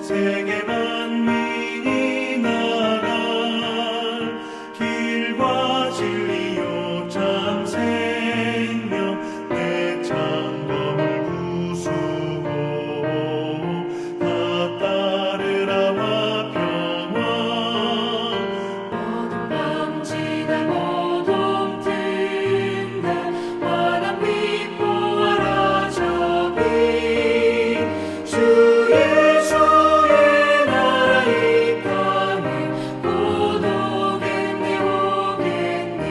세계 만민이 나갈 길과 진리요 참 생명 내 창검을 부수고 다 따르라와 평화 어둠 밤 지나고 동튼다 환한 빛 보아라 저 빛 주 예수의 나라 이 땅에 곧 오겠네 오겠네.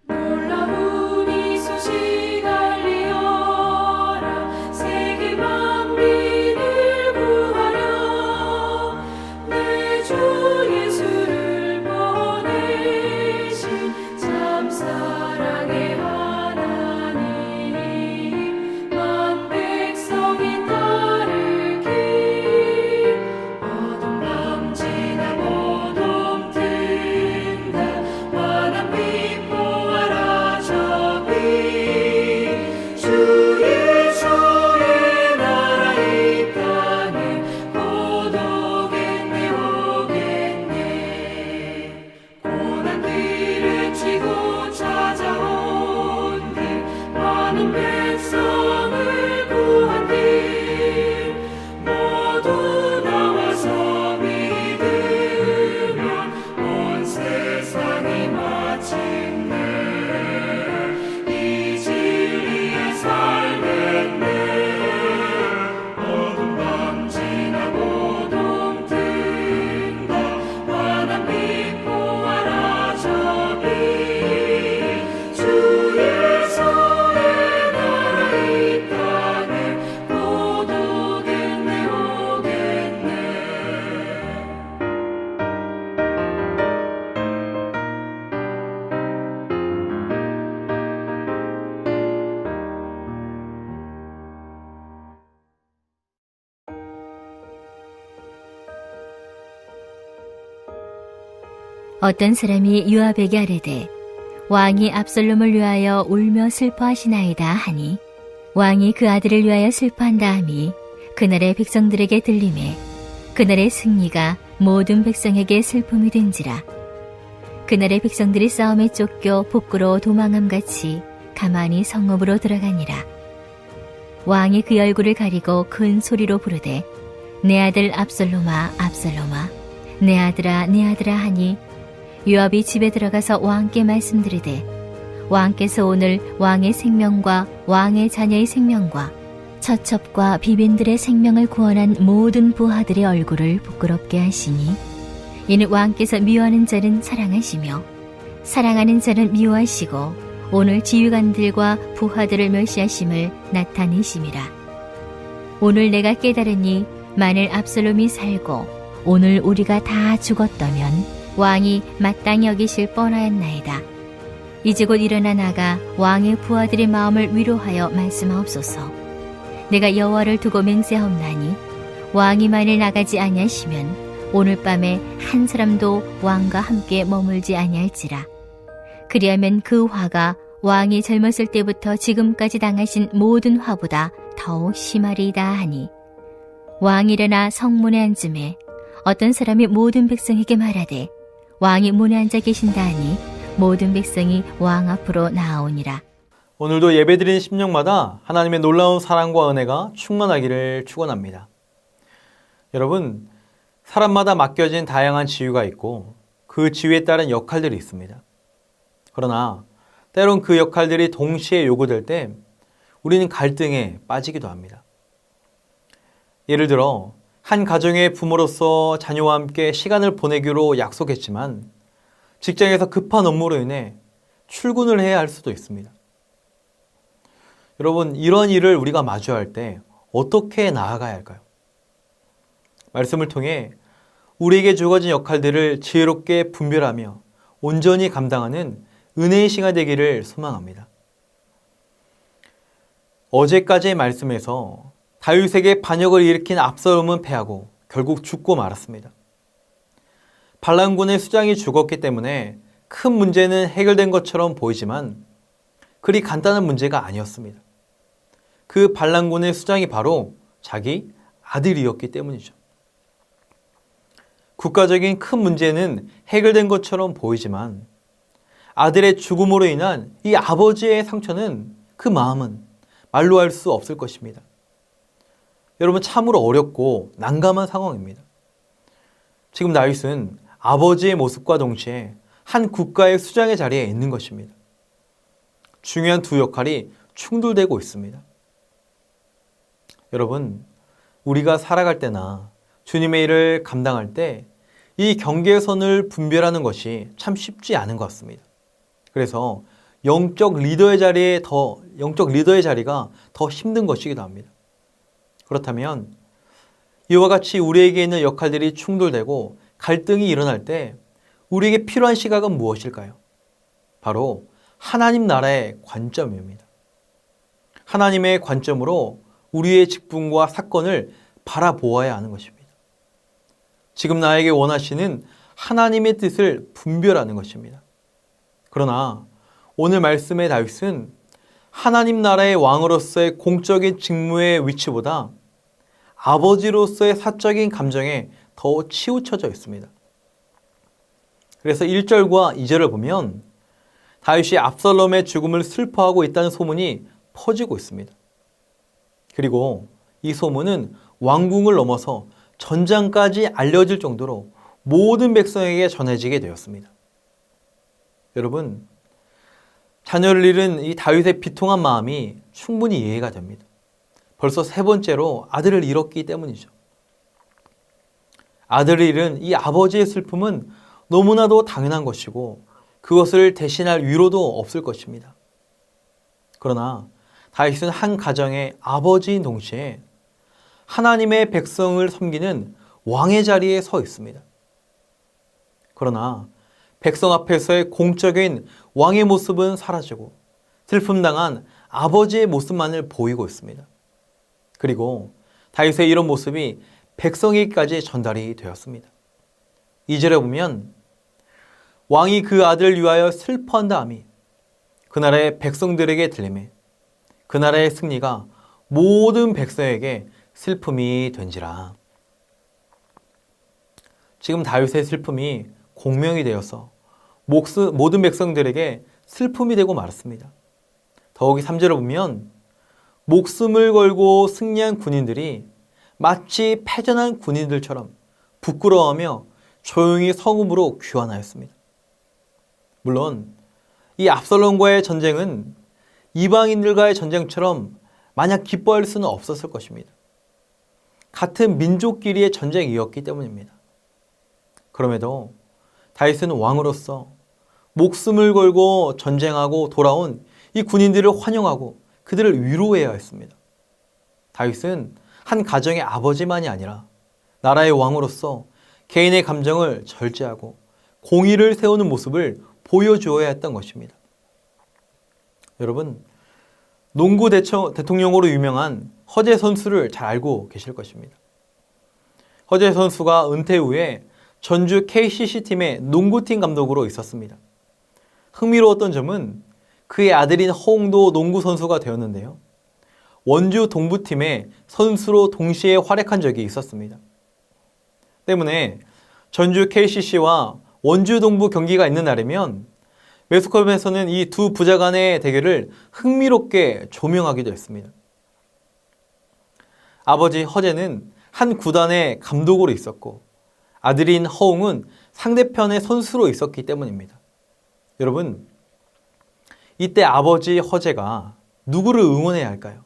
놀라운 이 소식 알리어라 세계 만민을 구하려 내 주 예수를 보내신 참 사랑의 하나님 만 백성이 따를 길 어둠 밤 지나고 동튼다 환한 빛 보아라 저 빛 주 예수의 나라 이 땅에 곧 오겠네 오겠네. 고난들을 치고 찾아온 길 많은 백성을 구한 길 모두 나와서 믿으면 온 세상이 마침내 이 진리에 살겠네. 어둠 밤 지나고 동튼다 환한 빛 보아라 저 빛 주 예수의 나라 이 땅에 곧 오겠네 오겠네. 어떤 사람이 요압에게 아뢰되 왕이 압살롬을 위하여 울며 슬퍼하시나이다 하니 왕이 그 아들을 위하여 슬퍼한다 함이 그날의 백성들에게 들리매 그날의 승리가 모든 백성에게 슬픔이 된지라. 그날의 백성들이 싸움에 쫓겨 복구로 도망함같이 가만히 성읍으로 들어가니라. 왕이 그의 얼굴을 가리고 큰 소리로 부르되 내 아들 압살롬아 압살롬아 내 아들아 내 아들아 하니 요압이 집에 들어가서 왕께 말씀드리되 왕께서 오늘 왕의 생명과 왕의 자녀의 생명과 처첩과 비빈들의 생명을 구원한 모든 부하들의 얼굴을 부끄럽게 하시니 이는 왕께서 미워하는 자는 사랑하시며 사랑하는 자는 미워하시고 오늘 지휘관들과 부하들을 멸시하심을 나타내심이라. 오늘 내가 깨달으니 만일 압살롬이 살고 오늘 우리가 다 죽었다면 왕이 마땅히 여기실 뻔하였나이다. 이제 곧 일어나 나가 왕의 부하들의 마음을 위로하여 말씀하옵소서. 내가 여호와를 두고 맹세하옵나니 왕이 만일 나가지 아니하시면 오늘 밤에 한 사람도 왕과 함께 머물지 아니할지라. 그리하면 그 화가 왕이 젊었을 때부터 지금까지 당하신 모든 화보다 더욱 심하리이다 하니 왕이 일어나 성문에 앉음에 어떤 사람이 모든 백성에게 말하되 왕이 문에 앉아 계신다 하니 모든 백성이 왕 앞으로 나아오니라. 오늘도 예배드리는 심령마다 하나님의 놀라운 사랑과 은혜가 충만하기를 축원합니다. 여러분, 사람마다 맡겨진 다양한 지위가 있고 그 지위에 따른 역할들이 있습니다. 그러나 때론 그 역할들이 동시에 요구될 때 우리는 갈등에 빠지기도 합니다. 예를 들어 한 가정의 부모로서 자녀와 함께 시간을 보내기로 약속했지만 직장에서 급한 업무로 인해 출근을 해야 할 수도 있습니다. 여러분, 이런 일을 우리가 마주할 때 어떻게 나아가야 할까요? 말씀을 통해 우리에게 주어진 역할들을 지혜롭게 분별하며 온전히 감당하는 은혜의 시간 되기를 소망합니다. 어제까지의 말씀에서 다윗에게 반역을 일으킨 압살롬은 패하고 결국 죽고 말았습니다. 반란군의 수장이 죽었기 때문에 큰 문제는 해결된 것처럼 보이지만 그리 간단한 문제가 아니었습니다. 그 반란군의 수장이 바로 자기 아들이었기 때문이죠. 국가적인 큰 문제는 해결된 것처럼 보이지만 아들의 죽음으로 인한 이 아버지의 상처는, 그 마음은 말로 할 수 없을 것입니다. 여러분, 참으로 어렵고 난감한 상황입니다. 지금 다윗은 아버지의 모습과 동시에 한 국가의 수장의 자리에 있는 것입니다. 중요한 두 역할이 충돌되고 있습니다. 여러분, 우리가 살아갈 때나 주님의 일을 감당할 때 이 경계선을 분별하는 것이 참 쉽지 않은 것 같습니다. 그래서 영적 리더의 자리가 더 힘든 것이기도 합니다. 그렇다면 이와 같이 우리에게 있는 역할들이 충돌되고 갈등이 일어날 때 우리에게 필요한 시각은 무엇일까요? 바로 하나님 나라의 관점입니다. 하나님의 관점으로 우리의 직분과 사건을 바라보아야 하는 것입니다. 지금 나에게 원하시는 하나님의 뜻을 분별하는 것입니다. 그러나 오늘 말씀의 다윗은 하나님 나라의 왕으로서의 공적인 직무의 위치보다 아버지로서의 사적인 감정에 더 치우쳐져 있습니다. 그래서 1절과 2절을 보면 다윗이 압살롬의 죽음을 슬퍼하고 있다는 소문이 퍼지고 있습니다. 그리고 이 소문은 왕궁을 넘어서 전장까지 알려질 정도로 모든 백성에게 전해지게 되었습니다. 여러분, 자녀를 잃은 이 다윗의 비통한 마음이 충분히 이해가 됩니다. 벌써 세 번째로 아들을 잃었기 때문이죠. 아들을 잃은 이 아버지의 슬픔은 너무나도 당연한 것이고 그것을 대신할 위로도 없을 것입니다. 그러나 다윗은 한 가정의 아버지인 동시에 하나님의 백성을 섬기는 왕의 자리에 서 있습니다. 그러나 백성 앞에서의 공적인 왕의 모습은 사라지고 슬픔당한 아버지의 모습만을 보이고 있습니다. 그리고 다윗의 이런 모습이 백성에게까지 전달이 되었습니다. 2절에 보면 왕이 그 아들을 위하여 슬퍼한다 함이 그날의 백성들에게 들리매 그 나라의 승리가 모든 백성에게 슬픔이 된지라. 지금 다윗의 슬픔이 공명이 되어서 모든 백성들에게 슬픔이 되고 말았습니다. 더욱이 3절을 보면 목숨을 걸고 승리한 군인들이 마치 패전한 군인들처럼 부끄러워하며 조용히 성읍으로 귀환하였습니다. 물론 이 압살롬과의 전쟁은 이방인들과의 전쟁처럼 마냥 기뻐할 수는 없었을 것입니다. 같은 민족끼리의 전쟁이었기 때문입니다. 그럼에도 다윗은 왕으로서 목숨을 걸고 전쟁하고 돌아온 이 군인들을 환영하고 그들을 위로해야 했습니다. 다윗은 한 가정의 아버지만이 아니라 나라의 왕으로서 개인의 감정을 절제하고 공의를 세우는 모습을 보여주어야 했던 것입니다. 여러분, 농구 대통령으로 유명한 허재 선수를 잘 알고 계실 것입니다. 허재 선수가 은퇴 후에 전주 KCC 팀의 농구팀 감독으로 있었습니다. 흥미로웠던 점은 그의 아들인 허웅도 농구 선수가 되었는데요. 원주 동부팀의 선수로 동시에 활약한 적이 있었습니다. 때문에 전주 KCC와 원주 동부 경기가 있는 날이면 매스컴에서는 이 두 부자 간의 대결을 흥미롭게 조명하기도 했습니다. 아버지 허재는 한 구단의 감독으로 있었고 아들인 허웅은 상대편의 선수로 있었기 때문입니다. 여러분, 이때 아버지 허재가 누구를 응원해야 할까요?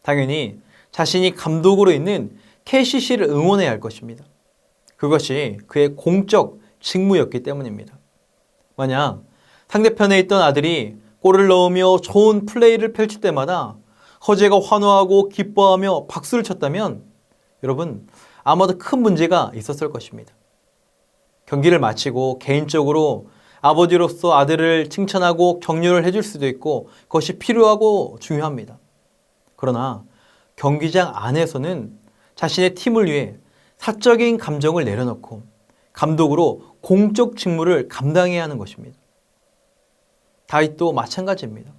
당연히 자신이 감독으로 있는 KCC를 응원해야 할 것입니다. 그것이 그의 공적 직무였기 때문입니다. 만약 상대편에 있던 아들이 골을 넣으며 좋은 플레이를 펼칠 때마다 허재가 환호하고 기뻐하며 박수를 쳤다면 여러분, 아마도 큰 문제가 있었을 것입니다. 경기를 마치고 개인적으로 아버지로서 아들을 칭찬하고 격려를 해줄 수도 있고 그것이 필요하고 중요합니다. 그러나 경기장 안에서는 자신의 팀을 위해 사적인 감정을 내려놓고 감독으로 공적 직무를 감당해야 하는 것입니다. 다윗도 마찬가지입니다.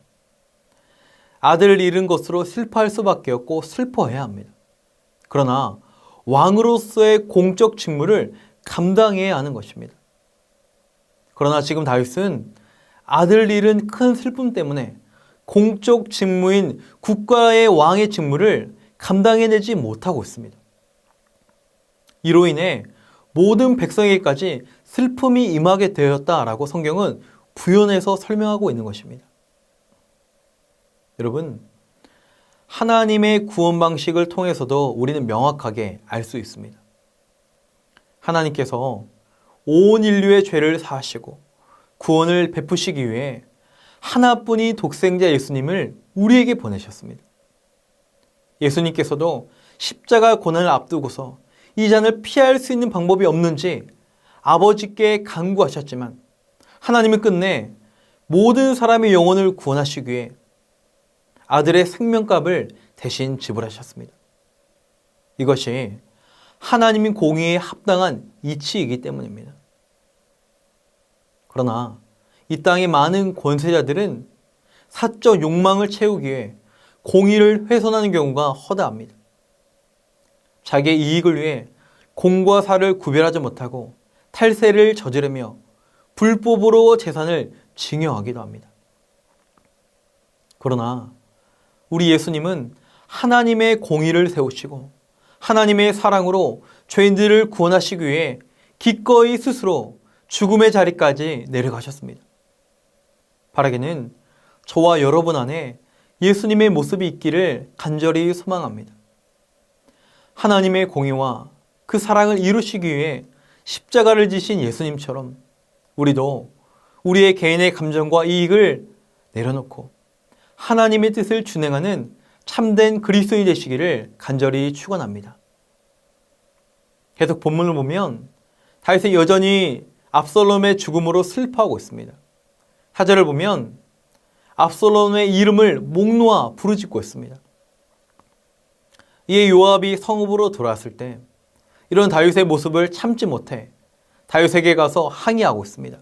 아들을 잃은 것으로 슬퍼할 수밖에 없고 슬퍼해야 합니다. 그러나 왕으로서의 공적 직무를 감당해야 하는 것입니다. 그러나 지금 다윗은 아들을 잃은 큰 슬픔 때문에 공적 직무인 국가의 왕의 직무를 감당해내지 못하고 있습니다. 이로 인해 모든 백성에게까지 슬픔이 임하게 되었다라고 성경은 부연해서 설명하고 있는 것입니다. 여러분, 하나님의 구원 방식을 통해서도 우리는 명확하게 알 수 있습니다. 하나님께서 온 인류의 죄를 사하시고 구원을 베푸시기 위해 하나뿐인 독생자 예수님을 우리에게 보내셨습니다. 예수님께서도 십자가 고난을 앞두고서 이 잔을 피할 수 있는 방법이 없는지 아버지께 간구하셨지만 하나님은 끝내 모든 사람의 영혼을 구원하시기 위해 아들의 생명값을 대신 지불하셨습니다. 이것이 하나님의 공의에 합당한 이치이기 때문입니다. 그러나 이 땅의 많은 권세자들은 사적 욕망을 채우기 위해 공의를 훼손하는 경우가 허다합니다. 자기의 이익을 위해 공과 사를 구별하지 못하고 탈세를 저지르며 불법으로 재산을 증여하기도 합니다. 그러나 우리 예수님은 하나님의 공의를 세우시고 하나님의 사랑으로 죄인들을 구원하시기 위해 기꺼이 스스로 죽음의 자리까지 내려가셨습니다. 바라기는 저와 여러분 안에 예수님의 모습이 있기를 간절히 소망합니다. 하나님의 공의와 그 사랑을 이루시기 위해 십자가를 지신 예수님처럼 우리도 우리의 개인의 감정과 이익을 내려놓고 하나님의 뜻을 준행하는 참된 그리스도인이 되시기를 간절히 축원합니다. 계속 본문을 보면 다윗은 여전히 압살롬의 죽음으로 슬퍼하고 있습니다. 4절을 보면 압살롬의 이름을 목 놓아 부르짖고 있습니다. 이에 요압이 성읍으로 돌아왔을 때 이런 다윗의 모습을 참지 못해 다윗에게 가서 항의하고 있습니다.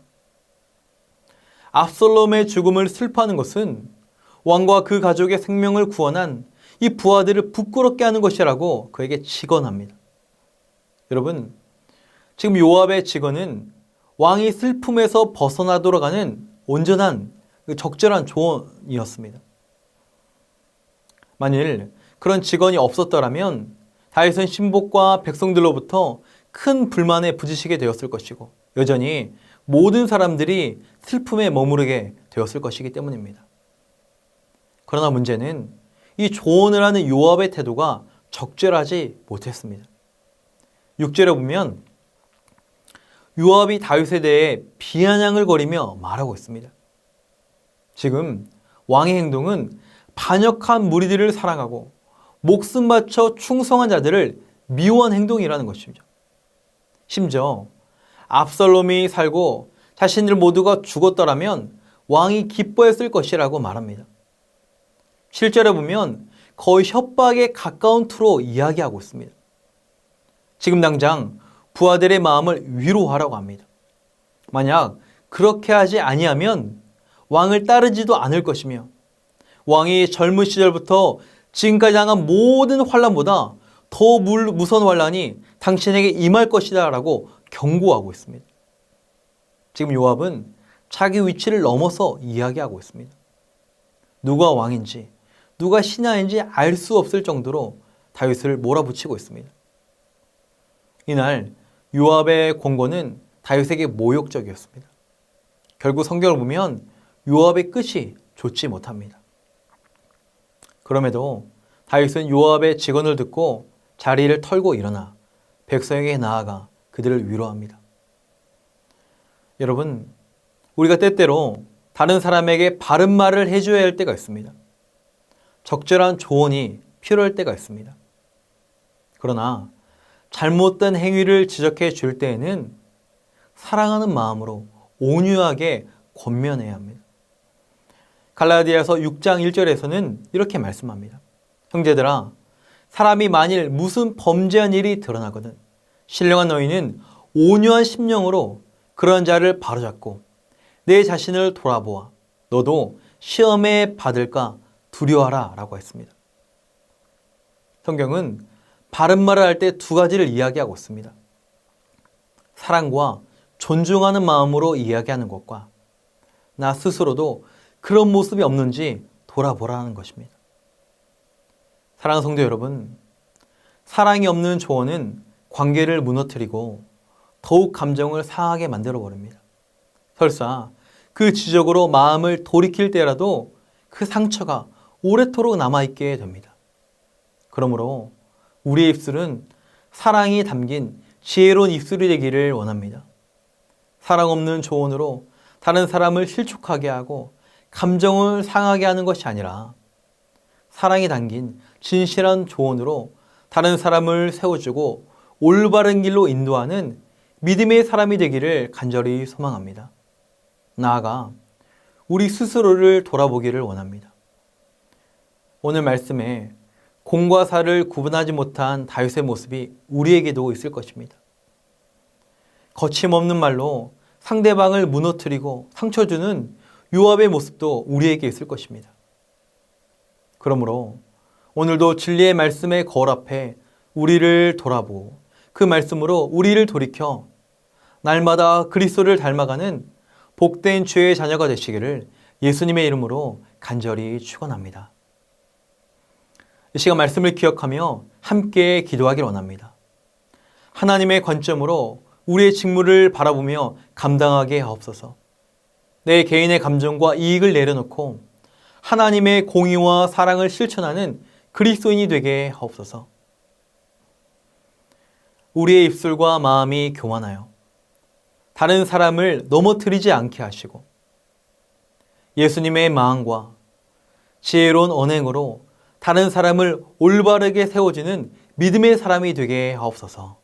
압살롬의 죽음을 슬퍼하는 것은 왕과 그 가족의 생명을 구원한 이 부하들을 부끄럽게 하는 것이라고 그에게 직언합니다. 여러분, 지금 요압의 직언은 왕이 슬픔에서 벗어나도록 하는 온전한 적절한 조언이었습니다. 만일 그런 직언이 없었더라면 다윗은 신복과 백성들로부터 큰 불만에 부딪히게 되었을 것이고 여전히 모든 사람들이 슬픔에 머무르게 되었을 것이기 때문입니다. 그러나 문제는 이 조언을 하는 요압의 태도가 적절하지 못했습니다. 6절에 보면 요압이 다윗에 대해 비아냥을 거리며 말하고 있습니다. 지금 왕의 행동은 반역한 무리들을 사랑하고 목숨 바쳐 충성한 자들을 미워한 행동이라는 것이죠. 심지어 압살롬이 살고 자신들 모두가 죽었더라면 왕이 기뻐했을 것이라고 말합니다. 7절에 보면 거의 협박에 가까운 투로 이야기하고 있습니다. 지금 당장 부하들의 마음을 위로하라고 합니다. 만약 그렇게 하지 아니하면 왕을 따르지도 않을 것이며 왕이 젊은 시절부터 지금까지 당한 모든 환난보다 더 무서운 환난이 당신에게 임할 것이다 라고 경고하고 있습니다. 지금 요압은 자기 위치를 넘어서 이야기하고 있습니다. 누가 왕인지 누가 신하인지 알 수 없을 정도로 다윗을 몰아붙이고 있습니다. 이날 요압의 권고는 다윗에게 모욕적이었습니다. 결국 성경을 보면 요압의 끝이 좋지 못합니다. 그럼에도 다윗은 요압의 직언을 듣고 자리를 털고 일어나 백성에게 나아가 그들을 위로합니다. 여러분, 우리가 때때로 다른 사람에게 바른 말을 해줘야 할 때가 있습니다. 적절한 조언이 필요할 때가 있습니다. 그러나 잘못된 행위를 지적해 줄 때에는 사랑하는 마음으로 온유하게 권면해야 합니다. 갈라디아서 6장 1절에서는 이렇게 말씀합니다. 형제들아, 사람이 만일 무슨 범죄한 일이 드러나거든 신령한 너희는 온유한 심령으로 그런 자를 바로잡고 내 자신을 돌아보아 너도 시험에 받을까 두려워하라 라고 했습니다. 성경은 바른 말을 할 때 두 가지를 이야기하고 있습니다. 사랑과 존중하는 마음으로 이야기하는 것과 나 스스로도 그런 모습이 없는지 돌아보라는 것입니다. 사랑하는 성도 여러분, 사랑이 없는 조언은 관계를 무너뜨리고 더욱 감정을 상하게 만들어 버립니다. 설사 그 지적으로 마음을 돌이킬 때라도 그 상처가 오래도록 남아있게 됩니다. 그러므로 우리의 입술은 사랑이 담긴 지혜로운 입술이 되기를 원합니다. 사랑 없는 조언으로 다른 사람을 실족하게 하고 감정을 상하게 하는 것이 아니라 사랑이 담긴 진실한 조언으로 다른 사람을 세워주고 올바른 길로 인도하는 믿음의 사람이 되기를 간절히 소망합니다. 나아가 우리 스스로를 돌아보기를 원합니다. 오늘 말씀에 공과 사를 구분하지 못한 다윗의 모습이 우리에게도 있을 것입니다. 거침없는 말로 상대방을 무너뜨리고 상처 주는 요압의 모습도 우리에게 있을 것입니다. 그러므로 오늘도 진리의 말씀의 거울 앞에 우리를 돌아보고 그 말씀으로 우리를 돌이켜 날마다 그리스도를 닮아가는 복된 주의 자녀가 되시기를 예수님의 이름으로 간절히 축원합니다. 이 시간 말씀을 기억하며 함께 기도하길 원합니다. 하나님의 관점으로 우리의 직무를 바라보며 감당하게 하옵소서. 내 개인의 감정과 이익을 내려놓고 하나님의 공의와 사랑을 실천하는 그리스도인이 되게 하옵소서. 우리의 입술과 마음이 교만하여 다른 사람을 넘어뜨리지 않게 하시고 예수님의 마음과 지혜로운 언행으로 다른 사람을 올바르게 세워주는 믿음의 사람이 되게 하옵소서.